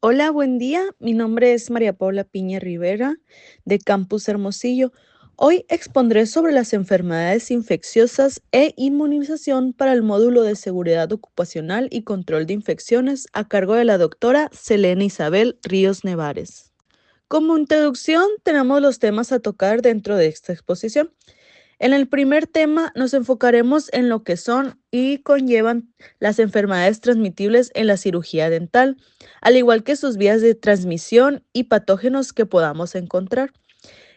Hola, buen día. Mi nombre es María Paula Piña Rivera, de Campus Hermosillo. Hoy expondré sobre las enfermedades infecciosas e inmunización para el módulo de seguridad ocupacional y control de infecciones a cargo de la doctora Selena Isabel Ríos Nevares. Como introducción, tenemos los temas a tocar dentro de esta exposición. En el primer tema nos enfocaremos en lo que son y conllevan las enfermedades transmitibles en la cirugía dental, al igual que sus vías de transmisión y patógenos que podamos encontrar.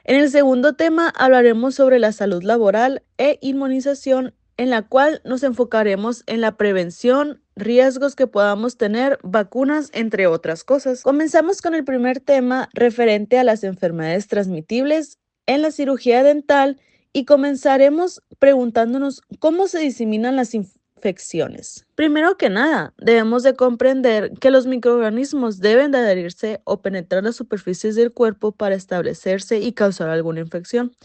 En el segundo tema hablaremos sobre la salud laboral e inmunización, en la cual nos enfocaremos en la prevención, riesgos que podamos tener, vacunas, entre otras cosas. Comenzamos con el primer tema referente a las enfermedades transmitibles en la cirugía dental y comenzaremos preguntándonos cómo se diseminan las infecciones. Primero que nada, debemos de comprender que los microorganismos deben de adherirse o penetrar las superficies del cuerpo para establecerse y causar alguna infección,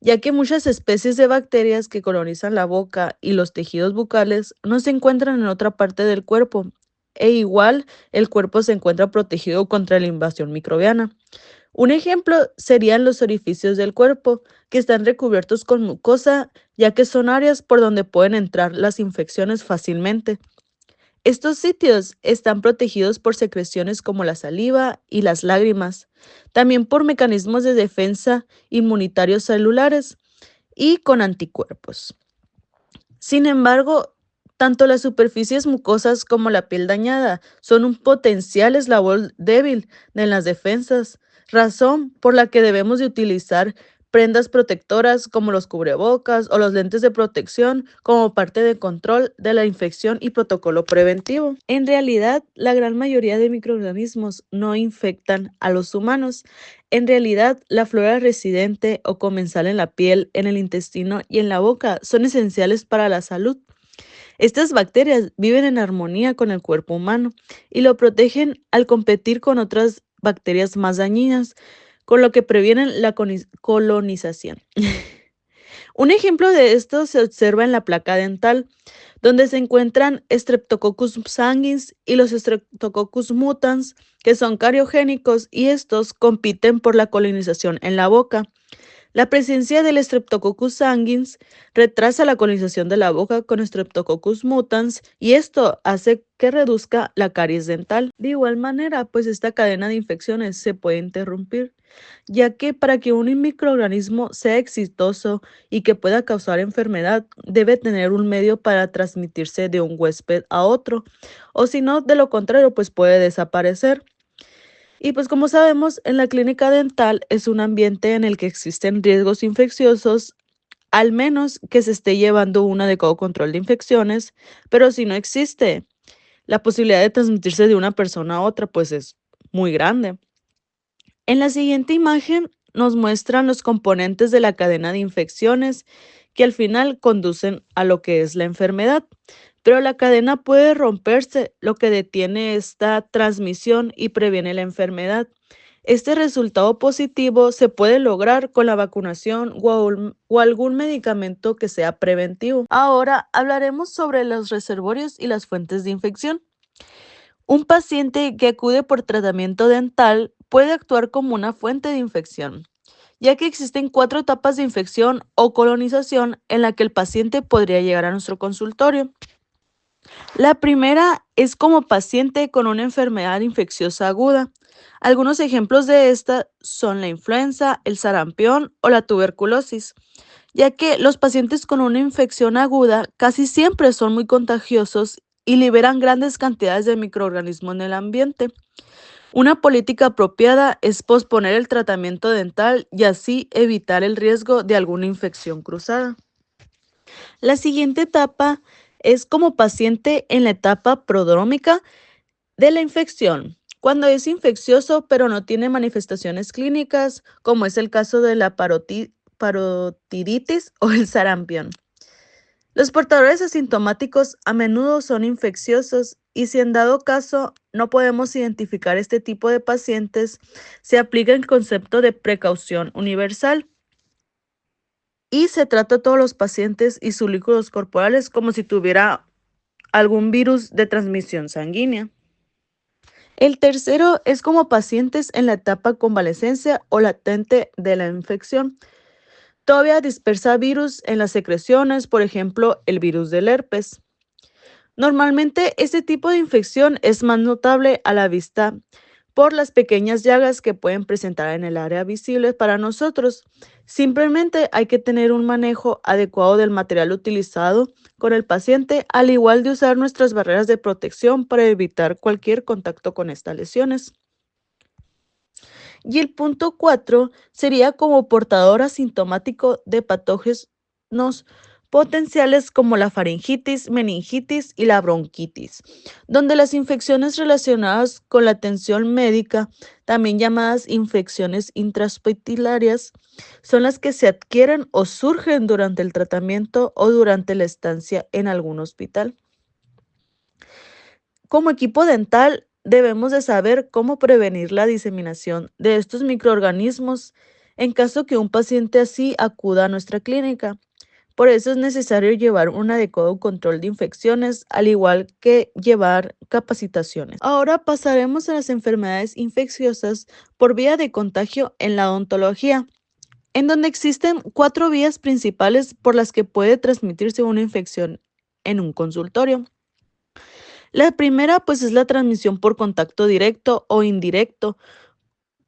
ya que muchas especies de bacterias que colonizan la boca y los tejidos bucales no se encuentran en otra parte del cuerpo, e igual el cuerpo se encuentra protegido contra la invasión microbiana. Un ejemplo serían los orificios del cuerpo, que están recubiertos con mucosa, ya que son áreas por donde pueden entrar las infecciones fácilmente. Estos sitios están protegidos por secreciones como la saliva y las lágrimas, también por mecanismos de defensa inmunitarios celulares y con anticuerpos. Sin embargo, tanto las superficies mucosas como la piel dañada son un potencial eslabón débil de las defensas, razón por la que debemos de utilizar prendas protectoras como los cubrebocas o los lentes de protección como parte del control de la infección y protocolo preventivo. En realidad, la gran mayoría de microorganismos no infectan a los humanos. En realidad, la flora residente o comensal en la piel, en el intestino y en la boca son esenciales para la salud. Estas bacterias viven en armonía con el cuerpo humano y lo protegen al competir con otras bacterias más dañinas, con lo que previenen la colonización. Un ejemplo de esto se observa en la placa dental, donde se encuentran Streptococcus sanguis y los Streptococcus mutans, que son cariogénicos y estos compiten por la colonización en la boca. La presencia del Streptococcus sanguis retrasa la colonización de la boca con Streptococcus mutans y esto hace que reduzca la caries dental. De igual manera, pues esta cadena de infecciones se puede interrumpir, ya que para que un microorganismo sea exitoso y que pueda causar enfermedad, debe tener un medio para transmitirse de un huésped a otro, o si no, de lo contrario, pues puede desaparecer. Y pues como sabemos, en la clínica dental es un ambiente en el que existen riesgos infecciosos, al menos que se esté llevando un adecuado control de infecciones, pero si no existe, la posibilidad de transmitirse de una persona a otra pues es muy grande. En la siguiente imagen nos muestran los componentes de la cadena de infecciones que al final conducen a lo que es la enfermedad, pero la cadena puede romperse, lo que detiene esta transmisión y previene la enfermedad. Este resultado positivo se puede lograr con la vacunación o algún medicamento que sea preventivo. Ahora hablaremos sobre los reservorios y las fuentes de infección. Un paciente que acude por tratamiento dental puede actuar como una fuente de infección, ya que existen 4 etapas de infección o colonización en la que el paciente podría llegar a nuestro consultorio. La primera es como paciente con una enfermedad infecciosa aguda. Algunos ejemplos de esta son la influenza, el sarampión o la tuberculosis, ya que los pacientes con una infección aguda casi siempre son muy contagiosos y liberan grandes cantidades de microorganismos en el ambiente. Una política apropiada es posponer el tratamiento dental y así evitar el riesgo de alguna infección cruzada. La siguiente etapa es como paciente en la etapa prodrómica de la infección, cuando es infeccioso pero no tiene manifestaciones clínicas, como es el caso de la parotiditis o el sarampión. Los portadores asintomáticos a menudo son infecciosos y si en dado caso no podemos identificar este tipo de pacientes, se aplica el concepto de precaución universal y se trata a todos los pacientes y sus líquidos corporales como si tuviera algún virus de transmisión sanguínea. El tercero es como pacientes en la etapa convalecencia o latente de la infección. Todavía dispersa virus en las secreciones, por ejemplo, el virus del herpes. Normalmente, este tipo de infección es más notable a la vista por las pequeñas llagas que pueden presentar en el área visible para nosotros. Simplemente hay que tener un manejo adecuado del material utilizado con el paciente, al igual de usar nuestras barreras de protección para evitar cualquier contacto con estas lesiones. Y el punto 4 sería como portador asintomático de patógenos potenciales como la faringitis, meningitis y la bronquitis, donde las infecciones relacionadas con la atención médica, también llamadas infecciones intrahospitalarias, son las que se adquieren o surgen durante el tratamiento o durante la estancia en algún hospital. Como equipo dental, debemos de saber cómo prevenir la diseminación de estos microorganismos en caso que un paciente así acuda a nuestra clínica. Por eso es necesario llevar un adecuado control de infecciones, al igual que llevar capacitaciones. Ahora pasaremos a las enfermedades infecciosas por vía de contagio en la odontología, en donde existen 4 vías principales por las que puede transmitirse una infección en un consultorio. La primera, pues, es la transmisión por contacto directo o indirecto,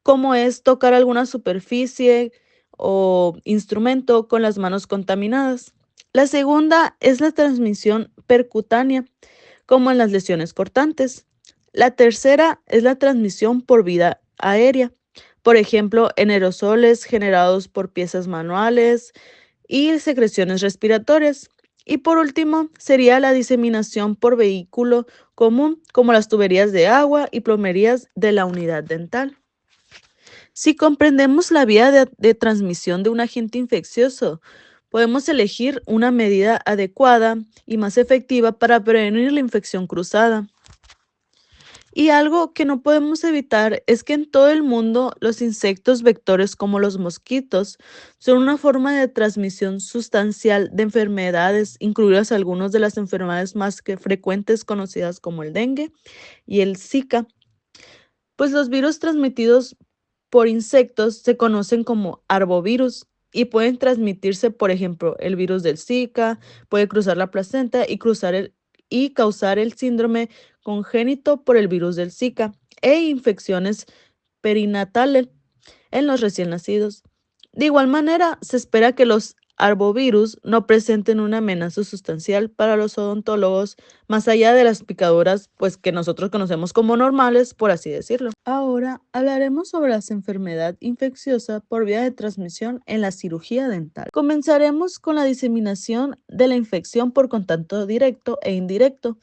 como es tocar alguna superficie o instrumento con las manos contaminadas. La segunda es la transmisión percutánea, como en las lesiones cortantes. La tercera es la transmisión por vía aérea, por ejemplo, en aerosoles generados por piezas manuales y secreciones respiratorias. Y por último, sería la diseminación por vehículo común, como las tuberías de agua y plomerías de la unidad dental. Si comprendemos la vía de transmisión de un agente infeccioso, podemos elegir una medida adecuada y más efectiva para prevenir la infección cruzada. Y algo que no podemos evitar es que en todo el mundo los insectos vectores como los mosquitos son una forma de transmisión sustancial de enfermedades, incluidas algunas de las enfermedades más que frecuentes conocidas como el dengue y el Zika. Pues los virus transmitidos por insectos se conocen como arbovirus y pueden transmitirse, por ejemplo, el virus del Zika, puede cruzar la placenta y causar el síndrome congénito por el virus del Zika e infecciones perinatales en los recién nacidos. De igual manera, se espera que los arbovirus no presenten una amenaza sustancial para los odontólogos más allá de las picaduras, pues que nosotros conocemos como normales, por así decirlo. Ahora hablaremos sobre la enfermedad infecciosa por vía de transmisión en la cirugía dental. Comenzaremos con la diseminación de la infección por contacto directo e indirecto,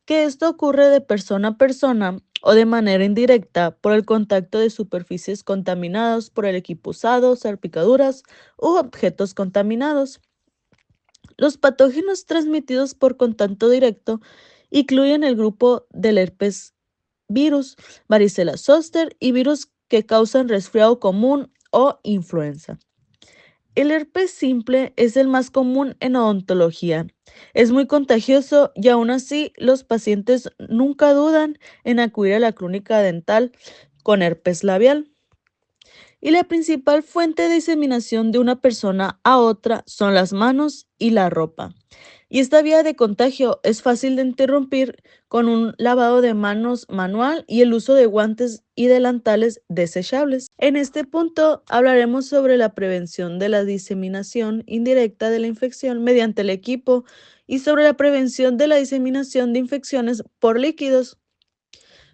que esto ocurre de persona a persona o de manera indirecta por el contacto de superficies contaminadas por el equipo usado, salpicaduras u objetos contaminados. Los patógenos transmitidos por contacto directo incluyen el grupo del herpes virus, varicela zoster y virus que causan resfriado común o influenza. El herpes simple es el más común en odontología. Es muy contagioso y aún así los pacientes nunca dudan en acudir a la clínica dental con herpes labial. Y la principal fuente de diseminación de una persona a otra son las manos y la ropa. Y esta vía de contagio es fácil de interrumpir con un lavado de manos manual y el uso de guantes y delantales desechables. En este punto hablaremos sobre la prevención de la diseminación indirecta de la infección mediante el equipo y sobre la prevención de la diseminación de infecciones por líquidos.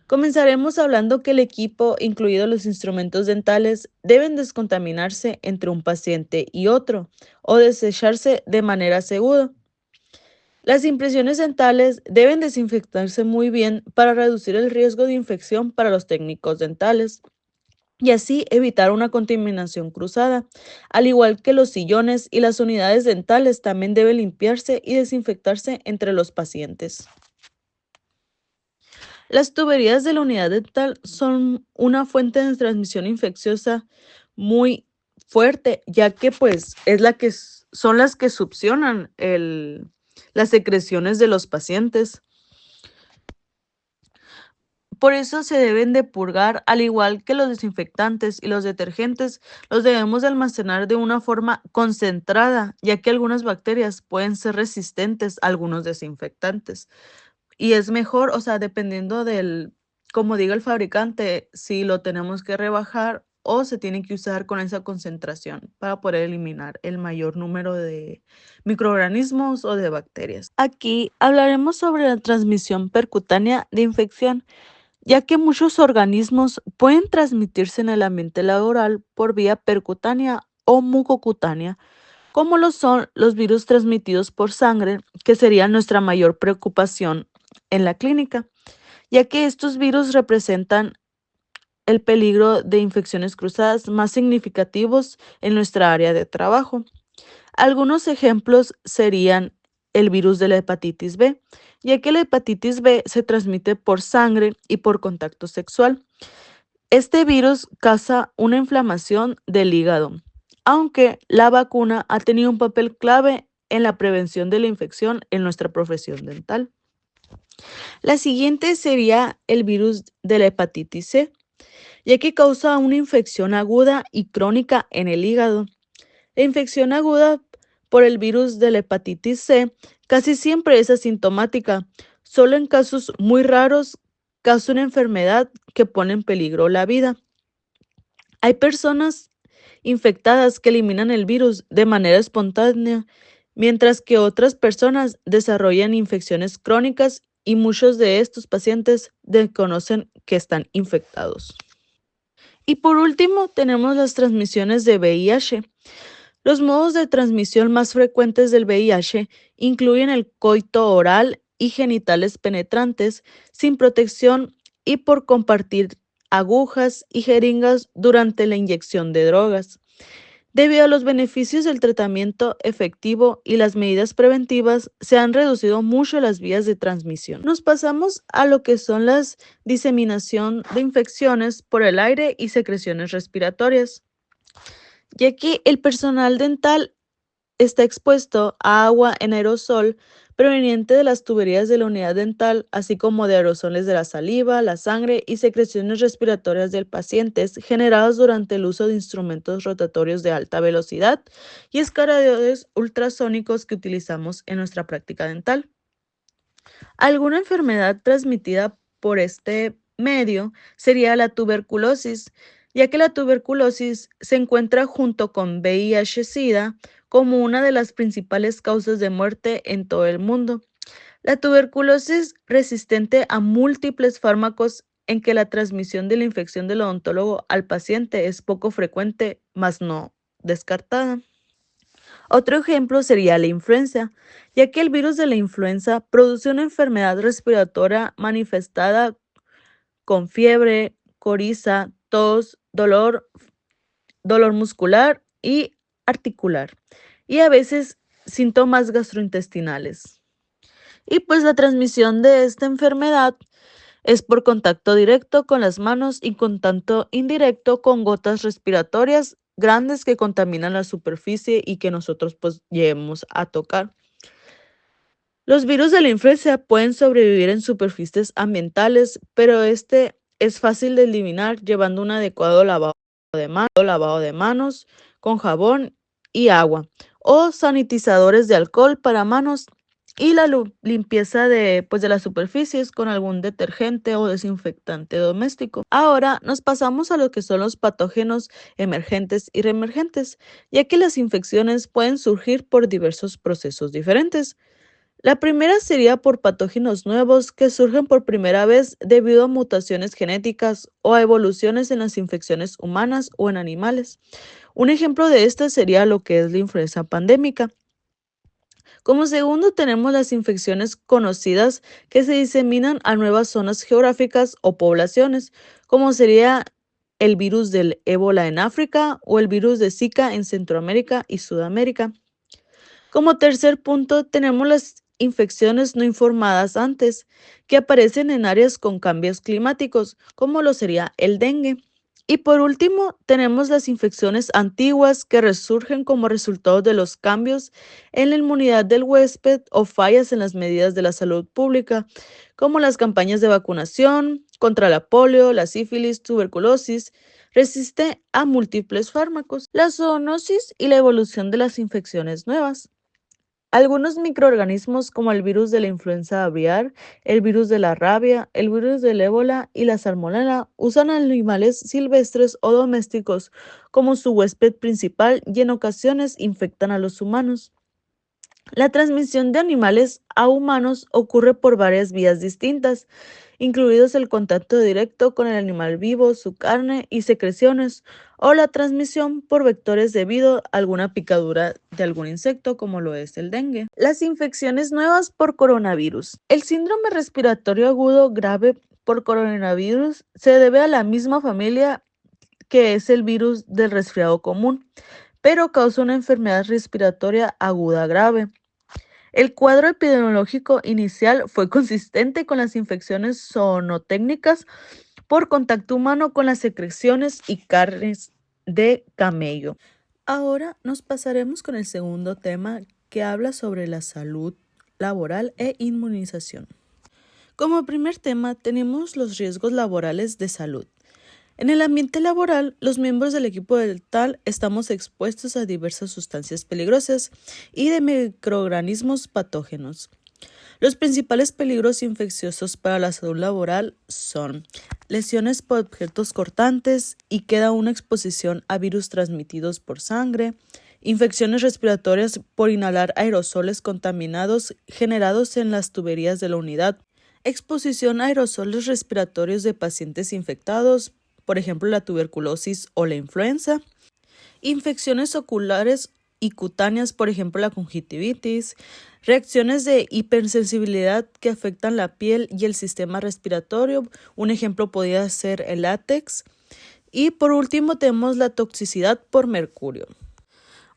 Comenzaremos hablando que el equipo, incluidos los instrumentos dentales, deben descontaminarse entre un paciente y otro o desecharse de manera segura. Las impresiones dentales deben desinfectarse muy bien para reducir el riesgo de infección para los técnicos dentales y así evitar una contaminación cruzada. Al igual que los sillones y las unidades dentales también deben limpiarse y desinfectarse entre los pacientes. Las tuberías de la unidad dental son una fuente de transmisión infecciosa muy fuerte, ya que pues son las que succionan las secreciones de los pacientes. Por eso se deben de purgar, al igual que los desinfectantes y los detergentes, los debemos de almacenar de una forma concentrada, ya que algunas bacterias pueden ser resistentes a algunos desinfectantes. Y es mejor, o sea, dependiendo del, como diga el fabricante, si lo tenemos que rebajar o se tiene que usar con esa concentración para poder eliminar el mayor número de microorganismos o de bacterias. Aquí hablaremos sobre la transmisión percutánea de infección, ya que muchos organismos pueden transmitirse en el ambiente laboral por vía percutánea o mucocutánea, como lo son los virus transmitidos por sangre, que sería nuestra mayor preocupación en la clínica, ya que estos virus representan el peligro de infecciones cruzadas más significativos en nuestra área de trabajo. Algunos ejemplos serían el virus de la hepatitis B, ya que la hepatitis B se transmite por sangre y por contacto sexual. Este virus causa una inflamación del hígado, aunque la vacuna ha tenido un papel clave en la prevención de la infección en nuestra profesión dental. La siguiente sería el virus de la hepatitis C, ya que causa una infección aguda y crónica en el hígado. La infección aguda por el virus de la hepatitis C casi siempre es asintomática. Solo en casos muy raros causa una enfermedad que pone en peligro la vida. Hay personas infectadas que eliminan el virus de manera espontánea, mientras que otras personas desarrollan infecciones crónicas y muchos de estos pacientes desconocen que están infectados. Y por último, tenemos las transmisiones de VIH. Los modos de transmisión más frecuentes del VIH incluyen el coito oral y genitales penetrantes sin protección y por compartir agujas y jeringas durante la inyección de drogas. Debido a los beneficios del tratamiento efectivo y las medidas preventivas, se han reducido mucho las vías de transmisión. Nos pasamos a lo que son las diseminación de infecciones por el aire y secreciones respiratorias, ya que el personal dental está expuesto a agua en aerosol proveniente de las tuberías de la unidad dental, así como de aerosoles de la saliva, la sangre y secreciones respiratorias del paciente generados durante el uso de instrumentos rotatorios de alta velocidad y escaladores ultrasónicos que utilizamos en nuestra práctica dental. Alguna enfermedad transmitida por este medio sería la tuberculosis, ya que la tuberculosis se encuentra junto con VIH-Sida como una de las principales causas de muerte en todo el mundo. La tuberculosis resistente a múltiples fármacos en que la transmisión de la infección del odontólogo al paciente es poco frecuente, mas no descartada. Otro ejemplo sería la influenza, ya que el virus de la influenza produce una enfermedad respiratoria manifestada con fiebre, coriza, tos, dolor muscular y articular, y a veces síntomas gastrointestinales. Y pues la transmisión de esta enfermedad es por contacto directo con las manos y contacto indirecto con gotas respiratorias grandes que contaminan la superficie y que nosotros pues lleguemos a tocar. Los virus de la influenza pueden sobrevivir en superficies ambientales, pero este es fácil de eliminar llevando un adecuado lavado de manos con jabón y agua o sanitizadores de alcohol para manos y la limpieza de las superficies con algún detergente o desinfectante doméstico. Ahora nos pasamos a lo que son los patógenos emergentes y reemergentes, ya que las infecciones pueden surgir por diversos procesos diferentes. La primera sería por patógenos nuevos que surgen por primera vez debido a mutaciones genéticas o a evoluciones en las infecciones humanas o en animales. Un ejemplo de esto sería lo que es la influenza pandémica. Como segundo, tenemos las infecciones conocidas que se diseminan a nuevas zonas geográficas o poblaciones, como sería el virus del ébola en África o el virus de Zika en Centroamérica y Sudamérica. Como tercer punto, tenemos las infecciones no informadas antes, que aparecen en áreas con cambios climáticos, como lo sería el dengue. Y por último, tenemos las infecciones antiguas que resurgen como resultado de los cambios en la inmunidad del huésped o fallas en las medidas de la salud pública, como las campañas de vacunación contra la polio, la sífilis, tuberculosis, resiste a múltiples fármacos, la zoonosis y la evolución de las infecciones nuevas. Algunos microorganismos como el virus de la influenza aviar, el virus de la rabia, el virus del ébola y la salmonela usan animales silvestres o domésticos como su huésped principal y en ocasiones infectan a los humanos. La transmisión de animales a humanos ocurre por varias vías distintas, incluidos el contacto directo con el animal vivo, su carne y secreciones, o la transmisión por vectores debido a alguna picadura de algún insecto, como lo es el dengue. Las infecciones nuevas por coronavirus. El síndrome respiratorio agudo grave por coronavirus se debe a la misma familia que es el virus del resfriado común, pero causa una enfermedad respiratoria aguda grave. El cuadro epidemiológico inicial fue consistente con las infecciones zoonotécnicas por contacto humano con las secreciones y carnes de camello. Ahora nos pasaremos con el segundo tema que habla sobre la salud laboral e inmunización. Como primer tema tenemos los riesgos laborales de salud. En el ambiente laboral, los miembros del equipo dental estamos expuestos a diversas sustancias peligrosas y de microorganismos patógenos. Los principales peligros infecciosos para la salud laboral son lesiones por objetos cortantes y queda una exposición a virus transmitidos por sangre, infecciones respiratorias por inhalar aerosoles contaminados generados en las tuberías de la unidad, exposición a aerosoles respiratorios de pacientes infectados, por ejemplo la tuberculosis o la influenza, infecciones oculares y cutáneas, por ejemplo la conjuntivitis, reacciones de hipersensibilidad que afectan la piel y el sistema respiratorio, un ejemplo podría ser el látex, y por último tenemos la toxicidad por mercurio.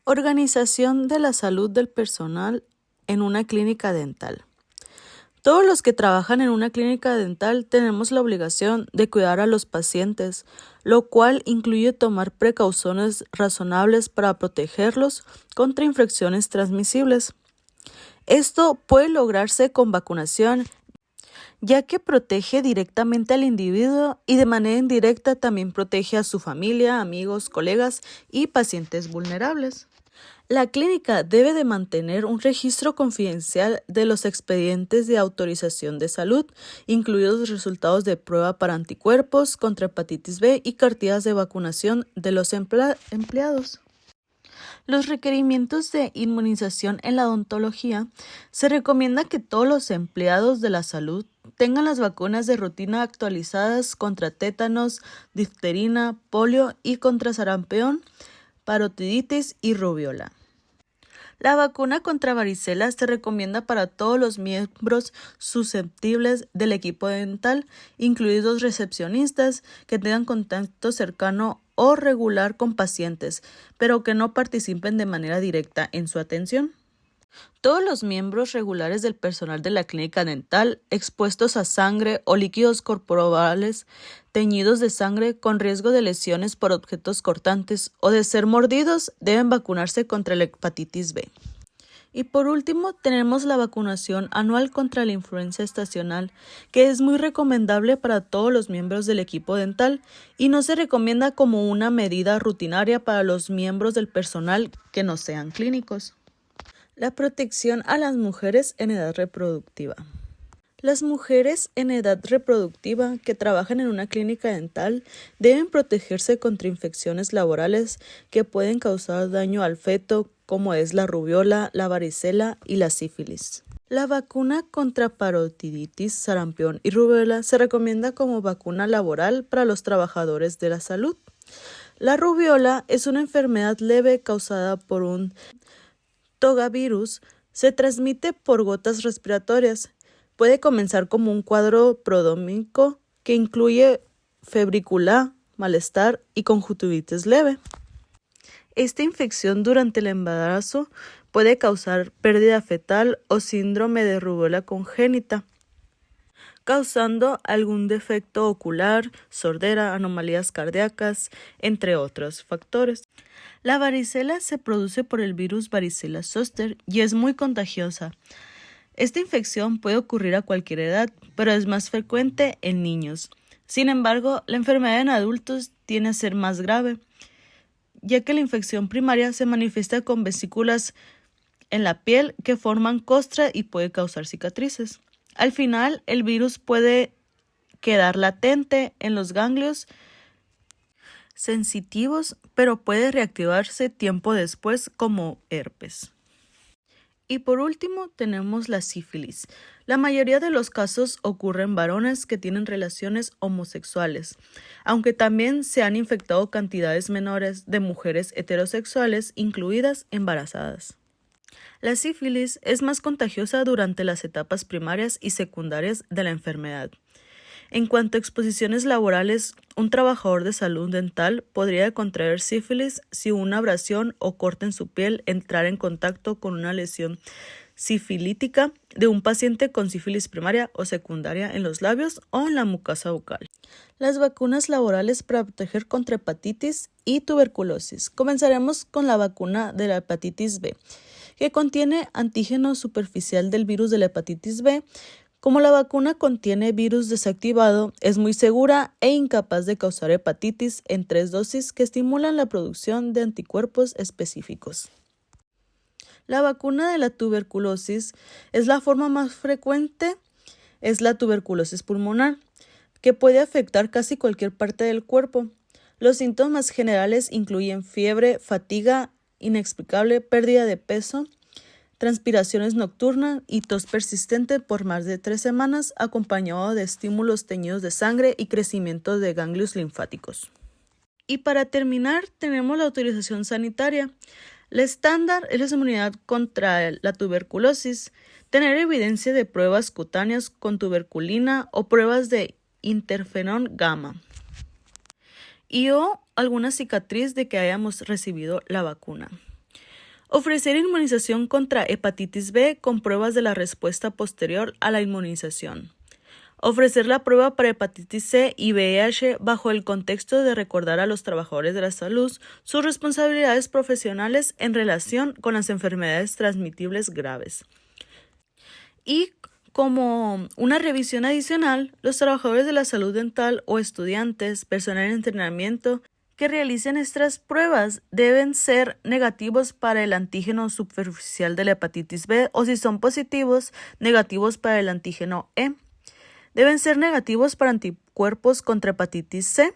Organización de la salud del personal en una clínica dental. Todos los que trabajan en una clínica dental tenemos la obligación de cuidar a los pacientes, lo cual incluye tomar precauciones razonables para protegerlos contra infecciones transmisibles. Esto puede lograrse con vacunación, ya que protege directamente al individuo y de manera indirecta también protege a su familia, amigos, colegas y pacientes vulnerables. La clínica debe de mantener un registro confidencial de los expedientes de autorización de salud, incluidos los resultados de prueba para anticuerpos contra hepatitis B y cartillas de vacunación de los empleados. Los requerimientos de inmunización en la odontología. Se recomienda que todos los empleados de la salud tengan las vacunas de rutina actualizadas contra tétanos, difterina, polio y contra sarampión, parotiditis y rubiola. La vacuna contra varicela se recomienda para todos los miembros susceptibles del equipo dental, incluidos recepcionistas que tengan contacto cercano o regular con pacientes, pero que no participen de manera directa en su atención. Todos los miembros regulares del personal de la clínica dental expuestos a sangre o líquidos corporales teñidos de sangre con riesgo de lesiones por objetos cortantes o de ser mordidos deben vacunarse contra la hepatitis B. Y por último, tenemos la vacunación anual contra la influenza estacional, que es muy recomendable para todos los miembros del equipo dental y no se recomienda como una medida rutinaria para los miembros del personal que no sean clínicos. La protección a las mujeres en edad reproductiva. Las mujeres en edad reproductiva que trabajan en una clínica dental deben protegerse contra infecciones laborales que pueden causar daño al feto, como es la rubiola, la varicela y la sífilis. La vacuna contra parotiditis, sarampión y rubiola se recomienda como vacuna laboral para los trabajadores de la salud. La rubiola es una enfermedad leve causada por un togavirus, se transmite por gotas respiratorias. Puede comenzar como un cuadro prodrómico que incluye febrícula, malestar y conjuntivitis leve. Esta infección durante el embarazo puede causar pérdida fetal o síndrome de rubiola congénita, causando algún defecto ocular, sordera, anomalías cardíacas, entre otros factores. La varicela se produce por el virus varicela zoster y es muy contagiosa. Esta infección puede ocurrir a cualquier edad, pero es más frecuente en niños. Sin embargo, la enfermedad en adultos tiende a ser más grave, ya que la infección primaria se manifiesta con vesículas en la piel que forman costra y puede causar cicatrices. Al final, el virus puede quedar latente en los ganglios sensitivos, pero puede reactivarse tiempo después como herpes. Y por último tenemos la sífilis. La mayoría de los casos ocurren en varones que tienen relaciones homosexuales, aunque también se han infectado cantidades menores de mujeres heterosexuales, incluidas embarazadas. La sífilis es más contagiosa durante las etapas primarias y secundarias de la enfermedad. En cuanto a exposiciones laborales, un trabajador de salud dental podría contraer sífilis si una abrasión o corte en su piel entrara en contacto con una lesión sifilítica de un paciente con sífilis primaria o secundaria en los labios o en la mucosa bucal. Las vacunas laborales para proteger contra hepatitis y tuberculosis. Comenzaremos con la vacuna de la hepatitis B, que contiene antígeno superficial del virus de la hepatitis B. Como la vacuna contiene virus desactivado, es muy segura e incapaz de causar hepatitis en 3 dosis que estimulan la producción de anticuerpos específicos. La vacuna de la tuberculosis es la forma más frecuente, es la tuberculosis pulmonar, que puede afectar casi cualquier parte del cuerpo. Los síntomas generales incluyen fiebre, fatiga inexplicable, pérdida de peso, transpiraciones nocturnas y tos persistente por más de 3 semanas, acompañado de estímulos teñidos de sangre y crecimiento de ganglios linfáticos. Y para terminar, tenemos la autorización sanitaria. La estándar es la inmunidad contra la tuberculosis, tener evidencia de pruebas cutáneas con tuberculina o pruebas de interferón gamma o alguna cicatriz de que hayamos recibido la vacuna. Ofrecer inmunización contra hepatitis B con pruebas de la respuesta posterior a la inmunización. Ofrecer la prueba para hepatitis C y VIH bajo el contexto de recordar a los trabajadores de la salud sus responsabilidades profesionales en relación con las enfermedades transmitibles graves. Y como una revisión adicional, los trabajadores de la salud dental o estudiantes, personal en entrenamiento, que realicen estas pruebas deben ser negativos para el antígeno superficial de la hepatitis B o si son positivos, negativos para el antígeno E. Deben ser negativos para anticuerpos contra hepatitis C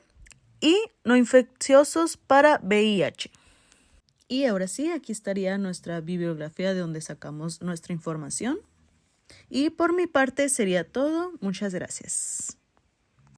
y no infecciosos para VIH. Y ahora sí, aquí estaría nuestra bibliografía de donde sacamos nuestra información. Y por mi parte sería todo. Muchas gracias.